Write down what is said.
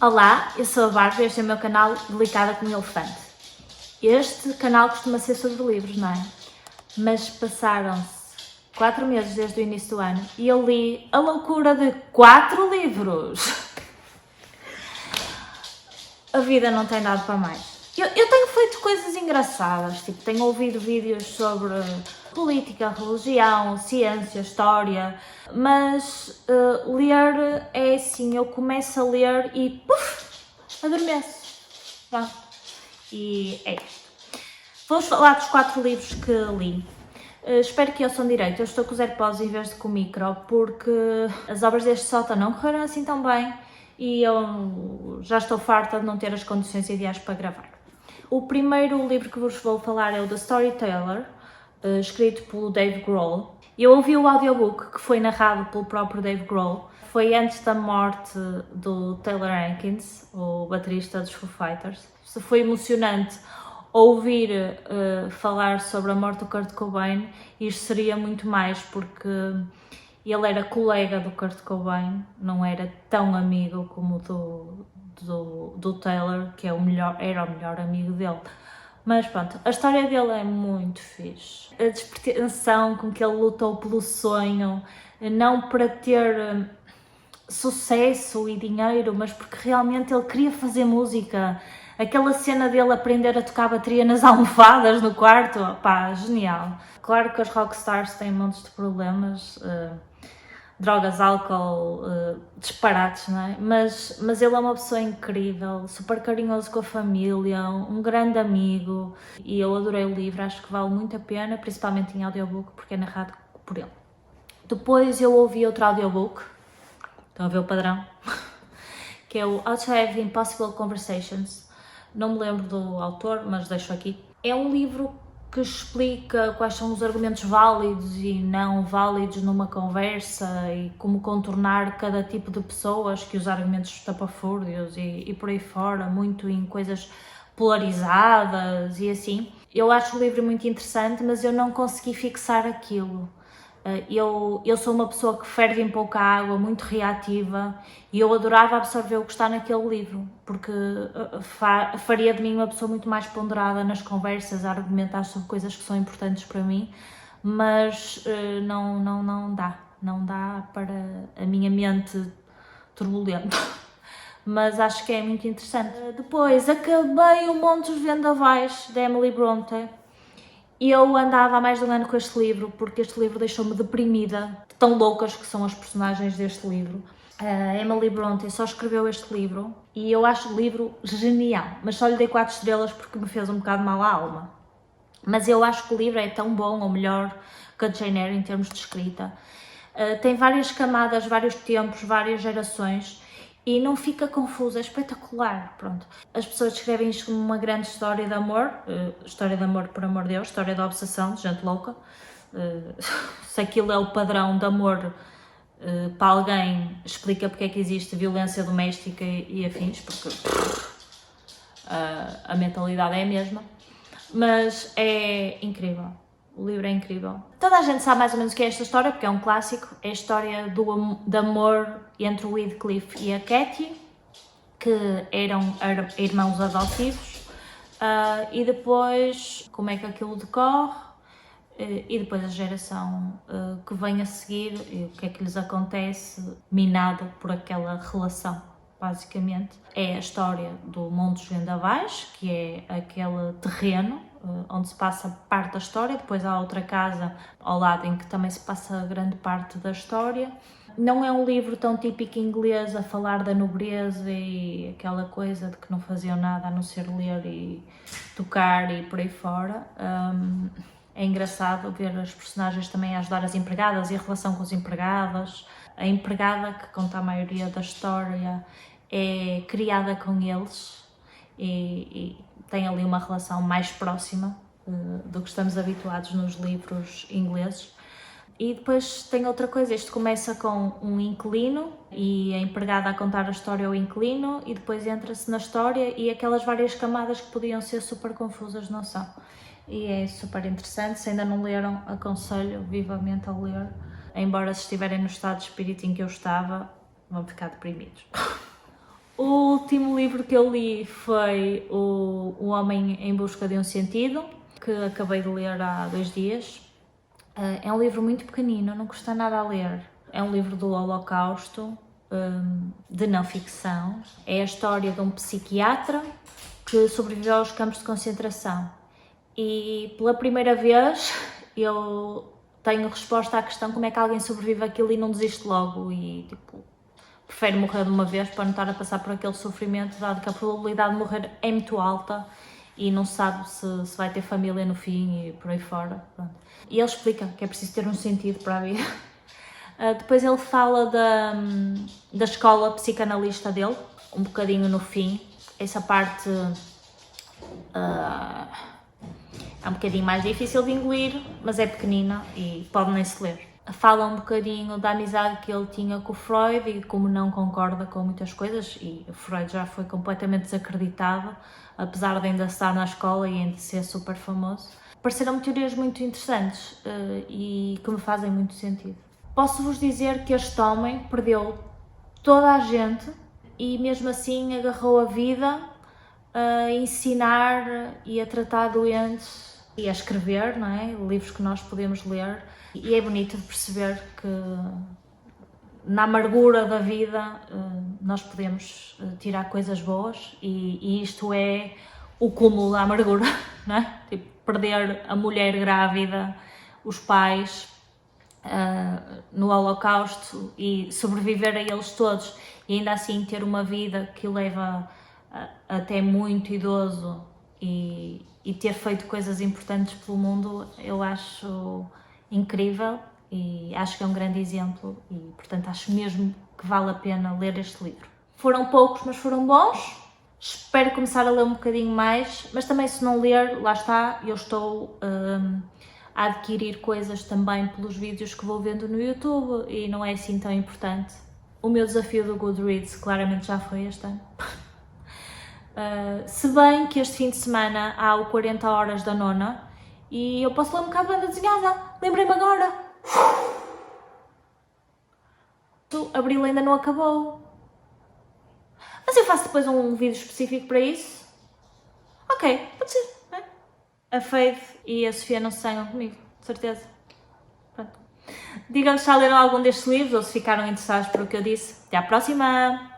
Olá, eu sou a Bárbara e este é o meu canal Delicada como Elefante. Este canal costuma ser sobre livros, não é? Mas passaram-se 4 meses desde o início do ano e eu li a loucura de 4 livros. A vida não tem dado para mais. Eu tenho feito coisas engraçadas, tipo, tenho ouvido vídeos sobre política, religião, ciência, história, mas ler é assim, eu começo a ler e adormeço. Pronto. E é isto. Vamos falar dos 4 livros que li. Espero que ouçam direito. Eu estou com os AirPods em vez de com o micro, porque as obras deste sótão não correram assim tão bem e eu já estou farta de não ter as condições ideais para gravar. O primeiro livro que vos vou falar é o The Storyteller, escrito pelo Dave Grohl. Eu ouvi o audiobook que foi narrado pelo próprio Dave Grohl. Foi antes da morte do Taylor Hawkins, o baterista dos Foo Fighters. Foi emocionante ouvir falar sobre a morte do Kurt Cobain. Isto seria muito mais porque ele era colega do Kurt Cobain, não era tão amigo como do Taylor, que era o melhor amigo dele. Mas pronto, a história dele é muito fixe. A despretensão com que ele lutou pelo sonho, não para ter sucesso e dinheiro, mas porque realmente ele queria fazer música. Aquela cena dele aprender a tocar bateria nas almofadas no quarto, pá, genial. Claro que os rockstars têm montes de problemas, drogas, álcool, disparates, não é? Mas ele é uma pessoa incrível, super carinhoso com a família, um grande amigo, e eu adorei o livro, acho que vale muito a pena, principalmente em audiobook, porque é narrado por ele. Depois eu ouvi outro audiobook, estão a ver o padrão? Que é o How to Have Impossible Conversations. Não me lembro do autor, mas deixo aqui. É um livro que explica quais são os argumentos válidos e não válidos numa conversa e como contornar cada tipo de pessoas, que os argumentos estapafúrdios e por aí fora, muito em coisas polarizadas e assim. Eu acho o livro muito interessante, mas eu não consegui fixar aquilo. Eu sou uma pessoa que ferve em pouca água, muito reativa, e eu adorava absorver o que está naquele livro, porque faria de mim uma pessoa muito mais ponderada nas conversas, a argumentar sobre coisas que são importantes para mim, mas não dá para a minha mente turbulenta. Mas acho que é muito interessante. Depois, acabei o Monte dos Vendavais, de Emily Bronte. E eu andava há mais de um ano com este livro, porque este livro deixou-me deprimida, tão loucas que são as personagens deste livro. A Emily Bronte só escreveu este livro e eu acho o livro genial, mas só lhe dei 4 estrelas porque me fez um bocado mal à alma. Mas eu acho que o livro é tão bom ou melhor que a Jane Eyre em termos de escrita. Tem várias camadas, vários tempos, várias gerações. E não fica confuso, é espetacular, pronto. As pessoas descrevem isto como uma grande história de amor, por amor de Deus, história de obsessão, de gente louca. Se aquilo é o padrão de amor para alguém, explica porque é que existe violência doméstica e afins, porque a mentalidade é a mesma. Mas é incrível. O livro é incrível. Toda a gente sabe mais ou menos o que é esta história, porque é um clássico. É a história de amor entre o Heathcliff e a Cathy, que eram irmãos adotivos. E depois, como é que aquilo decorre. E depois a geração que vem a seguir, e o que é que lhes acontece, minado por aquela relação. Basicamente, é a história do Monte dos Vendavais, que é aquele terreno onde se passa parte da história. Depois há outra casa ao lado em que também se passa grande parte da história. Não é um livro tão típico inglês a falar da nobreza e aquela coisa de que não faziam nada a não ser ler e tocar e por aí fora. É engraçado ver as personagens também a ajudar as empregadas e a relação com as empregadas. A empregada, que conta a maioria da história, é criada com eles e tem ali uma relação mais próxima do que estamos habituados nos livros ingleses. E depois tem outra coisa, isto começa com um inquilino e a empregada a contar a história ao inquilino e depois entra-se na história e aquelas várias camadas que podiam ser super confusas não são. E é super interessante, se ainda não leram, aconselho vivamente a ler, embora se estiverem no estado de espírito em que eu estava, vão ficar deprimidos. O último livro que eu li foi O Homem em Busca de um Sentido, que acabei de ler há 2 dias. É um livro muito pequenino, não custa nada a ler. É um livro do Holocausto, de não ficção. É a história de um psiquiatra que sobreviveu aos campos de concentração. E pela primeira vez eu tenho resposta à questão como é que alguém sobrevive àquilo e não desiste logo e tipo, prefere morrer de uma vez para não estar a passar por aquele sofrimento, dado que a probabilidade de morrer é muito alta e não se sabe se vai ter família no fim e por aí fora. Pronto. E ele explica que é preciso ter um sentido para a vida. Depois ele fala da escola psicanalista dele, um bocadinho no fim. Essa parte é um bocadinho mais difícil de engolir, mas é pequenina e pode nem se ler. Fala um bocadinho da amizade que ele tinha com o Freud e como não concorda com muitas coisas, e o Freud já foi completamente desacreditado, apesar de ainda estar na escola e ainda ser super famoso. Pareceram-me teorias muito interessantes e que me fazem muito sentido. Posso-vos dizer que este homem perdeu toda a gente e mesmo assim agarrou a vida a ensinar e a tratar doentes e a escrever, não é? Livros que nós podemos ler. E é bonito de perceber que na amargura da vida nós podemos tirar coisas boas e isto é o cúmulo da amargura, não é? Tipo, perder a mulher grávida, os pais no Holocausto e sobreviver a eles todos e ainda assim ter uma vida que leva até muito idoso e ter feito coisas importantes pelo mundo, eu acho incrível e acho que é um grande exemplo e, portanto, acho mesmo que vale a pena ler este livro. Foram poucos, mas foram bons. Espero começar a ler um bocadinho mais, mas também se não ler, lá está, eu estou a adquirir coisas também pelos vídeos que vou vendo no YouTube e não é assim tão importante. O meu desafio do Goodreads claramente já foi este ano. Se bem que este fim de semana há o 40 horas da nona e eu posso ler um bocado de banda desenhada. Lembrei-me agora. Abril ainda não acabou. Mas eu faço depois um vídeo específico para isso. Ok, pode ser. Né? A Faith e a Sofia não se sonham comigo, de certeza. Pronto. Digam-nos se já leram algum destes livros ou se ficaram interessados por o que eu disse. Até à próxima!